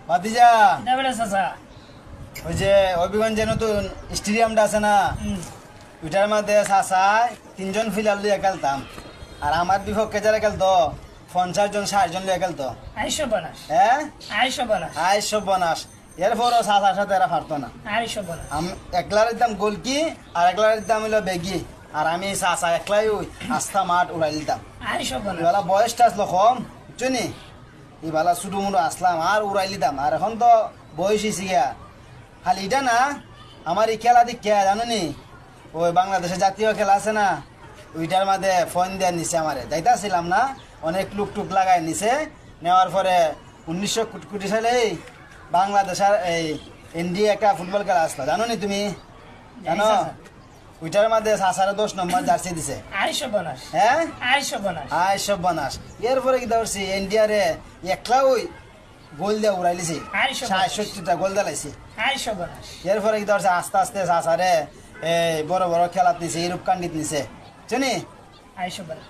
ভাতিজা দেবরে চাচা ওই যে হবিগঞ্জে নতুন স্টেডিয়ামটা আছে না ওইটার মধ্যে চাচায় 3 জন ফিলার লিয়ে খেলতাম আর আমার বিপক্ষে যারা খেলতো 50 জন 60 জন লিয়ে খেলতো আইসো বানাস হ্যাঁ আইসো বানাস সব বনাস এরপরও চাচার সাথে এরা পারতো না আইসো বানাস আমি একলার দিতাম গোলকি আর একলার দিতাম হইলো বেগি আর আমি চাচা একলাই ওই আস্থা মাঠ উড়াই দিতাম আইসো বানাস এবেলা বয়সটা আসলো কম বুঝছি এবেলা ছোটো মুটো আসলাম আর উড়াই দিতাম আর এখন তো বয়স হয়েছি গিয়া খালি এটা না আমার এই খেলা দিক কে জানো নি ওই বাংলাদেশের জাতীয় খেলা আছে না ওইটার মধ্যে ফোন দেওয়ার নিচে আমারে যাইতাছিলাম না অনেক লুক টুক লাগাই নিছে নেওয়ার পরে 1900 সালে বাংলাদেশের এই ইন্ডিয়া একটা ফুটবল খেলা আসলো জানো নি তুমি জানো ওইটার মধ্যে সাসারে 10 নম্বর জার্সি দিছে আইসো বানাস হ্যাঁ আইসো বানাস সব বানাস এরপরে কি ধরছি ইন্ডিয়ারে একলা ওই গোল দিয়ে উড়াইলিছি 60-70টা গোল দিলাইছি আইসো বানাস এরপরে কি ধরছে আস্তে আস্তে সাসারে এই বড় বড় খেলাত নিছে ইউরোপ কান্ডিত নিছে চিনি আইসো বানাস